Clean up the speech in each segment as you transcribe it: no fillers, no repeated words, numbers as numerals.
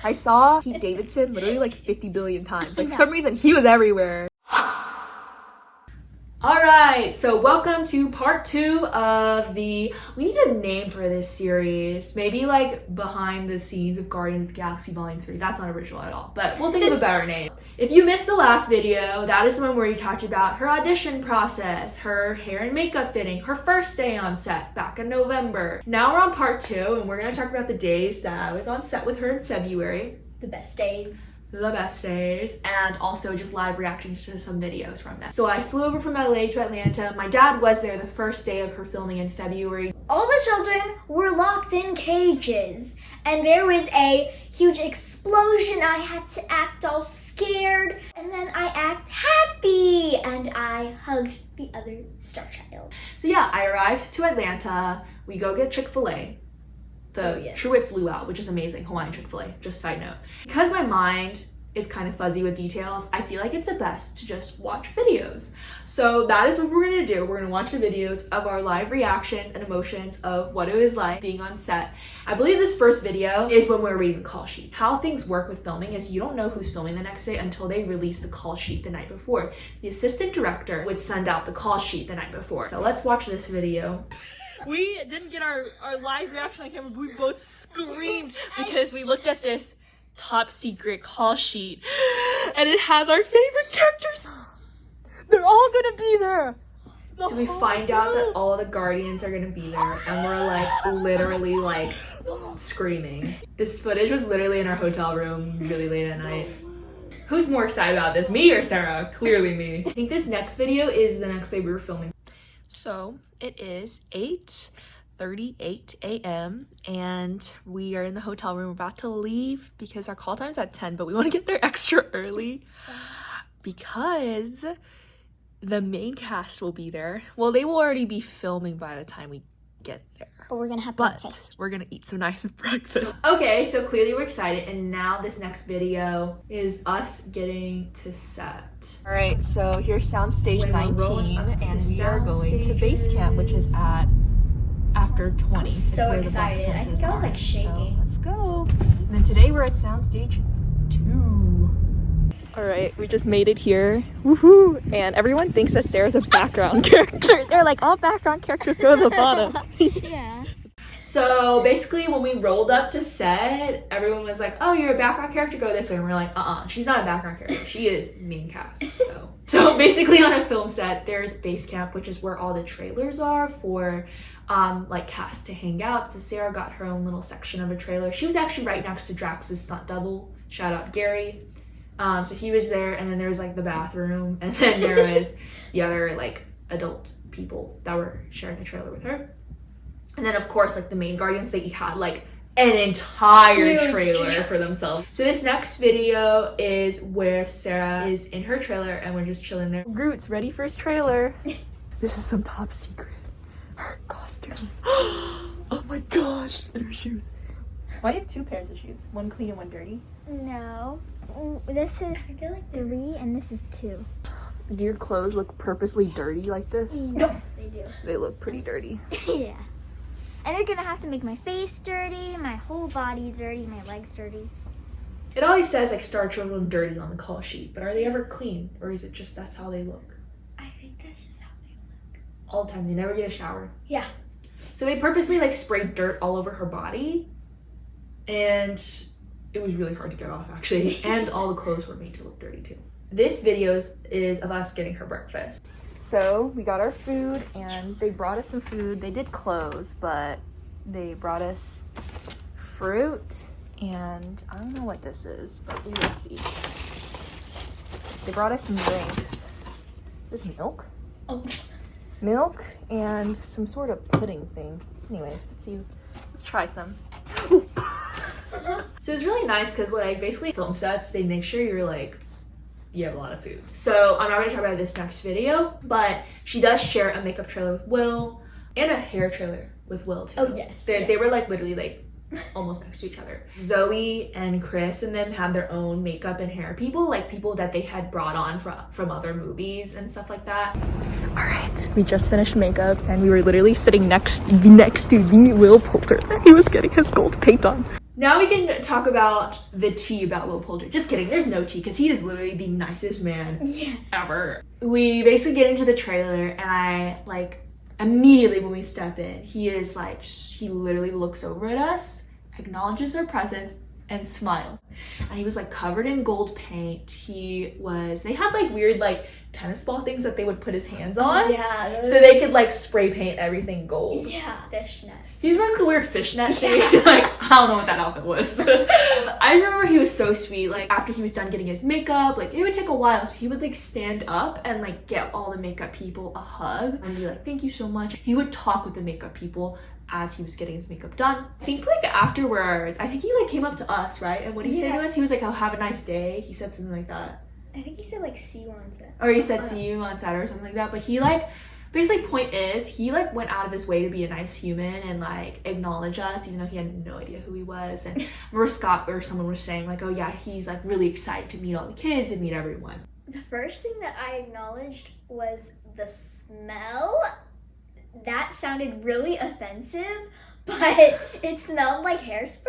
I saw Pete Davidson literally like 50 billion times. Like for some reason, he was everywhere. Alright, so welcome to part 2 of we need a name for this series. Maybe like behind the scenes of Guardians of the Galaxy Volume 3. That's not original at all, but we'll think of a better name. If you missed the last video, that is the one where we talked about her audition process, her hair and makeup fitting, her first day on set back in November. Now we're on part 2 and we're going to talk about the days that I was on set with her in February. The best days, and also just live reactions to some videos from them. So I flew over from LA to Atlanta. My dad was there the first day of her filming in February. All the children were locked in cages, and there was a huge explosion. I had to act all scared, and then I act happy, and I hugged the other star child. So yeah, I arrived to Atlanta. We go get Chick-fil-A. The Truett's Luau, which is amazing, Hawaiian Chick-fil-A, just side note. Because my mind is kind of fuzzy with details, I feel like it's the best to just watch videos. So that is what we're gonna do. We're gonna watch the videos of our live reactions and emotions of what it was like being on set. I believe this first video is when we're reading the call sheets. How things work with filming is you don't know who's filming the next day until they release the call sheet the night before. The assistant director would send out the call sheet the night before. So let's watch this video. We didn't get our live reaction on camera, but we both screamed because we looked at this top secret call sheet and it has our favorite characters. They're all gonna be there. So we find out that all the Guardians are gonna be there and we're like literally like screaming. This footage was literally in our hotel room really late at night. Who's more excited about this, me or Sarah? Clearly me. I think this next video is the next day we were filming. So it is 8:38 a.m. and we are in the hotel room. We're about to leave because our call time's at 10, but we want to get there extra early because the main cast will be there. Well, they will already be filming by the time we get there. But we're gonna have breakfast. We're gonna eat some nice breakfast. Okay, so clearly we're excited, and now this next video is us getting to set. All right, so here's soundstage 19, and we are going to base camp, which is at after 20. I'm so excited. I think I was like shaking. So let's go. And then today we're at soundstage 2. All right, we just made it here. Woohoo! And everyone thinks that Sarah's a background character. They're like, all background characters go to the bottom. Yeah. So basically when we rolled up to set, everyone was like, oh, you're a background character, go this way. And we're like, she's not a background character. She is main cast. So basically on a film set, there's base camp, which is where all the trailers are for like cast to hang out. So Sarah got her own little section of a trailer. She was actually right next to Drax's stunt double. Shout out Gary. So he was there, and then there was like the bathroom, and then there was the other like adult people that were sharing the trailer with her. And then of course like the main Guardians, they had like an entire trailer for themselves. So this next video is where Sarah is in her trailer and we're just chilling there. Groot's ready for his trailer. This is some top secret. Her costumes. Oh my gosh, and her shoes. Why do you have 2 pairs of shoes? One clean and one dirty? No. This is 3 and this is 2. Do your clothes look purposely dirty like this? Yes, they do. They look pretty dirty. Yeah. And they're gonna have to make my face dirty, my whole body dirty, my legs dirty. It always says like star children dirty on the call sheet, but are they ever clean, or is it just that's how they look? I think that's just how they look. All the time, they never get a shower. Yeah. So they purposely like sprayed dirt all over her body, and it was really hard to get off actually, and all the clothes were made to look dirty too. This video is of us getting her breakfast. So we got our food and they brought us some food. They did close, but they brought us fruit and I don't know what this is, but we will see. They brought us some drinks. Is this milk? Oh. Milk and some sort of pudding thing. Anyways, let's see. Let's try some. So it's really nice because like basically film sets, they make sure you're like, you have a lot of food. So I'm not gonna talk about this next video, but she does share a makeup trailer with Will and a hair trailer with Will too. Oh yes. They were like literally like almost next to each other. Zoe and Chris and them had their own makeup and hair people, like people that they had brought on from other movies and stuff like that. All right, we just finished makeup and we were literally sitting next to the Will Poulter. He was getting his gold paint on. Now we can talk about the tea about Will Poulter. Just kidding, there's no tea because he is literally the nicest man ever. We basically get into the trailer and I like immediately when we step in, he is like, he literally looks over at us, acknowledges our presence, and smiles. And he was like covered in gold paint. They had like weird like tennis ball things that they would put his hands on. Yeah. So they could like spray paint everything gold. Yeah. Fishnet. He was wearing the weird fishnet thing. Like, I don't know what that outfit was. I just remember he was so sweet. Like, after he was done getting his makeup, like, it would take a while. So he would, like, stand up and, like, get all the makeup people a hug and be like, thank you so much. He would talk with the makeup people as he was getting his makeup done. I think, like, afterwards, I think he, like, came up to us, right? And what did he say to us? He was like, oh, have a nice day. He said something like that. I think he said, like, see you on set. Or he said, see you on Saturday or something like that. But he, like... Basically, point is, he, like, went out of his way to be a nice human and, like, acknowledge us, even though he had no idea who he was. And remember Scott or someone was saying, like, oh, yeah, he's, like, really excited to meet all the kids and meet everyone. The first thing that I acknowledged was the smell. That sounded really offensive, but it smelled like hairspray.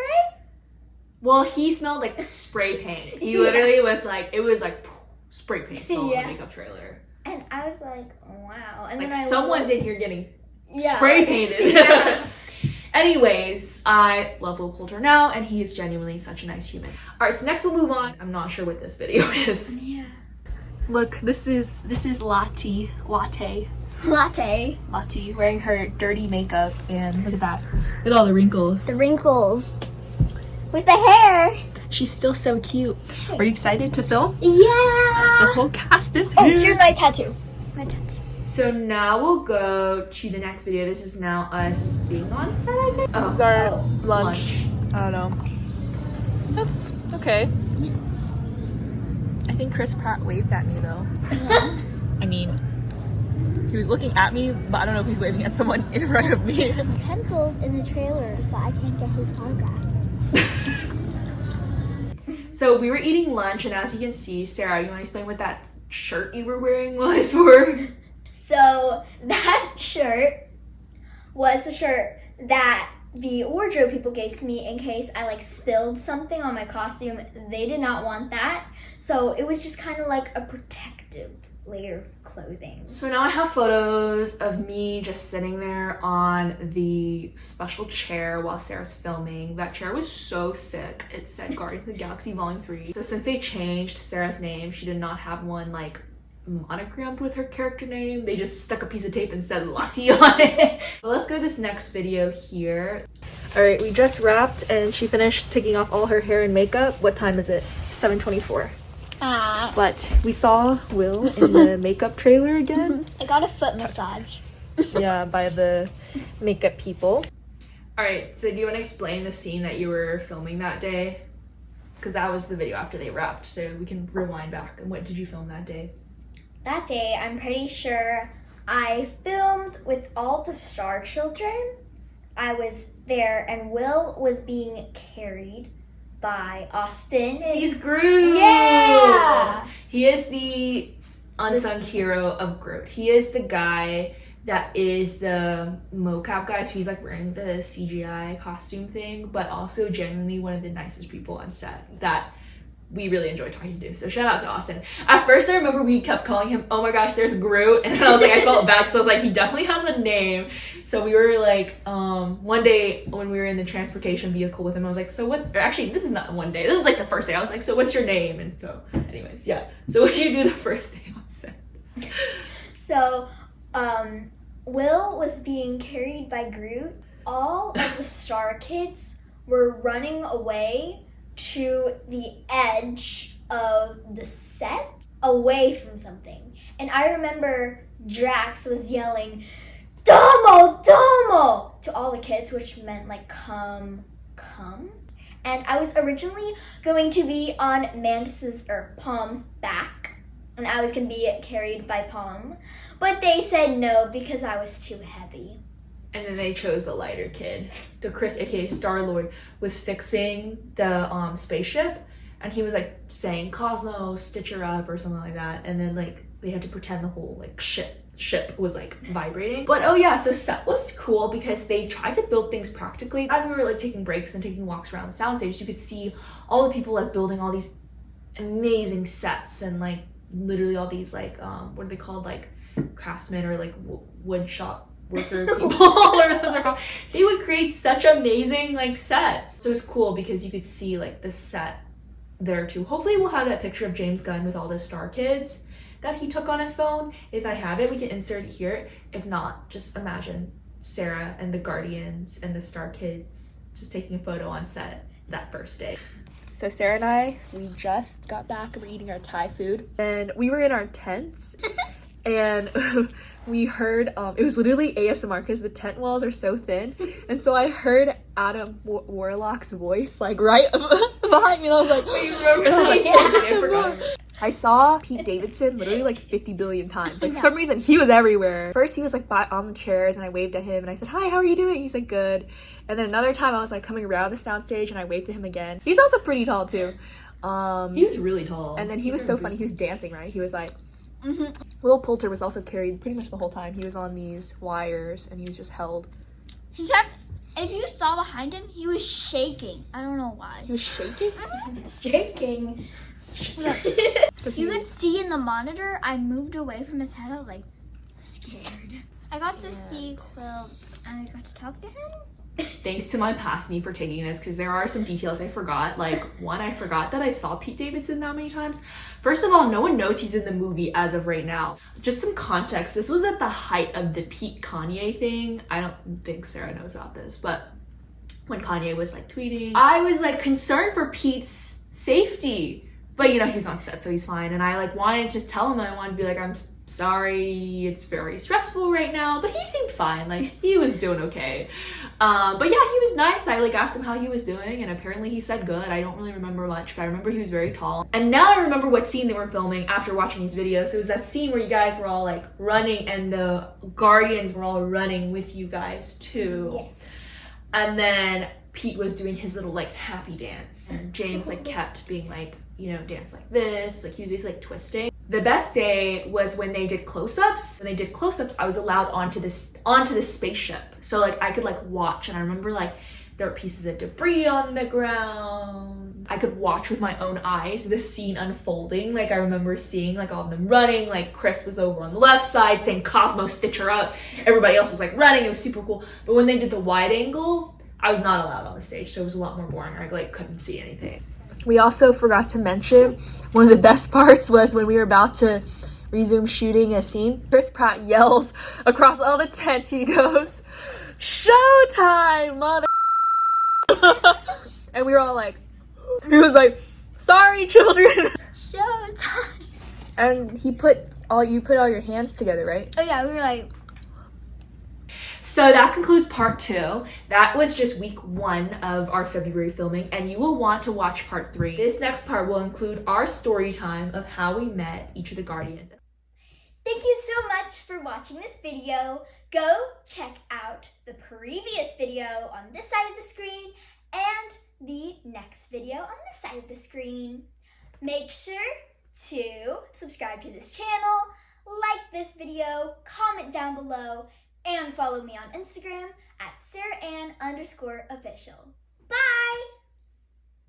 Well, he smelled like spray paint. He literally was, like, it was, like, spray paint smell on the makeup trailer. And I was like, wow. And like, then someone's in here getting spray painted. Anyways, I love Will Poulter now, and he is genuinely such a nice human. All right, so next we'll move on. I'm not sure what this video is. Yeah. Look, this is Latti wearing her dirty makeup, and look at that. Look at all the wrinkles. The wrinkles. With the hair. She's still so cute. Are you excited to film? Yeah. The whole cast is Oh, here. here's my tattoo. So now we'll go to the next video. This is now us being on set, I think. This is our lunch. I don't know. That's okay. I think Chris Pratt waved at me though. I mean, he was looking at me, but I don't know if he's waving at someone in front of me. Pencils in the trailer, so I can't get his autograph. So we were eating lunch, and as you can see, Sarah, you want to explain what that shirt you were wearing was for? So that shirt was the shirt that the wardrobe people gave to me in case I like spilled something on my costume. They did not want that. So it was just kind of like a protective layer of clothing. So now I have photos of me just sitting there on the special chair while Sarah's filming. That chair was so sick. It said Guardians of the Galaxy Volume 3. So since they changed Sarah's name, she did not have one like monogrammed with her character name. They just stuck a piece of tape and said Latti on it. But let's go to this next video here. All right, we just wrapped and she finished taking off all her hair and makeup. What time is it? 7:24. But we saw Will in the makeup trailer again. I got a foot massage. Yeah, by the makeup people. All right, so do you want to explain the scene that you were filming that day? Because that was the video after they wrapped, so we can rewind back. And what did you film that day? That day, I'm pretty sure I filmed with all the Star Children. I was there, and Will was being carried by Austin. He's Groot! Yeah! He is the unsung hero of Groot. He is the guy that is the mocap guy, so he's like wearing the CGI costume thing, but also genuinely one of the nicest people on set that we really enjoy talking to. So shout out to Austin. At first I remember we kept calling him, oh my gosh, there's Groot, and then I was like, I felt bad because I was like, he definitely has a name. So we were like, one day when we were in the transportation vehicle with him, I was like, so what, or actually this is not one day, this is like the first day. I was like, so what's your name? And so anyways, yeah. So what did you do the first day on set? So, Will was being carried by Groot. All of the Star Kids were running away to the edge of the set, away from something. And I remember Drax was yelling, Domo, Domo, to all the kids, which meant like, come. And I was originally going to be on Mantis's or Palm's back, and I was going to be carried by Palm. But they said no because I was too heavy. And then they chose a lighter kid. So Chris, aka Star-Lord, was fixing the spaceship, and he was like saying Cosmo, stitch her up or something like that. And then like they had to pretend the whole like ship ship was like vibrating. But oh yeah, so set was cool because they tried to build things practically. As we were like taking breaks and taking walks around the soundstage, you could see all the people like building all these amazing sets and like literally all these like what are they called, like craftsmen or like wood shop worker people whatever those are called. They would create such amazing like sets. So it's cool because you could see like the set there too. Hopefully we'll have that picture of James Gunn with all the Star Kids that he took on his phone. If I have it, we can insert it here. If not, just imagine Sarah and the Guardians and the Star Kids just taking a photo on set that first day. So Sarah and I, we just got back and we're eating our Thai food. And we were in our tents and we heard, it was literally ASMR because the tent walls are so thin. And so I heard Adam Warlock's voice like right behind me and I was like, I saw Pete Davidson literally like 50 billion times. Like for some reason, he was everywhere. First, he was like on the chairs and I waved at him and I said, hi, how are you doing? He's like, good. And then another time I was like coming around the soundstage and I waved to him again. He's also pretty tall too. He was really tall. And then he was so funny. He was dancing, right? He was like, Will Poulter was also carried pretty much the whole time. He was on these wires and he was just held. He kept, if you saw behind him, he was shaking. I don't know why. He was shaking? Shaking. You could see in the monitor, I moved away from his head. I was like, scared. I got to see Quill and I got to talk to him. Thanks to my past me for taking this, because there are some details I forgot. Like, one, I forgot that I saw Pete Davidson that many times. First of all, no one knows he's in the movie as of right now. Just some context, this was at the height of the Pete Kanye thing. I don't think Sarah knows about this, but when Kanye was like tweeting, I was like concerned for Pete's safety. But you know, he's on set, so he's fine. And I like wanted to tell him, I wanted to be like, I'm sorry, it's very stressful right now. But he seemed fine, like he was doing okay. But yeah, he was nice. I like asked him how he was doing and apparently he said good. I don't really remember much, but I remember he was very tall. And now I remember what scene they were filming after watching these videos. So it was that scene where you guys were all like running and the Guardians were all running with you guys too. Yes. And then Pete was doing his little like happy dance and James like kept being like, you know, dance like this, like he was just like twisting. The best day was when they did close-ups. When they did close-ups, I was allowed onto this spaceship. So like I could like watch and I remember like there were pieces of debris on the ground. I could watch with my own eyes this scene unfolding. Like I remember seeing like all of them running, like Chris was over on the left side saying Cosmo stitch her up. Everybody else was like running, it was super cool. But when they did the wide angle, I was not allowed on the stage, so it was a lot more boring. I like couldn't see anything. We also forgot to mention one of the best parts was when we were about to resume shooting a scene. Chris Pratt yells across all the tents. He goes, "Showtime, mother!" And we were all like, he was like, "Sorry, children." Showtime. And you put all your hands together, right? Oh yeah, we were like. So that concludes part 2. That was just week 1 of our February filming, and you will want to watch part 3. This next part will include our story time of how we met each of the Guardians. Thank you so much for watching this video. Go check out the previous video on this side of the screen and the next video on this side of the screen. Make sure to subscribe to this channel, like this video, comment down below, and follow me on Instagram at SarahAnn_official.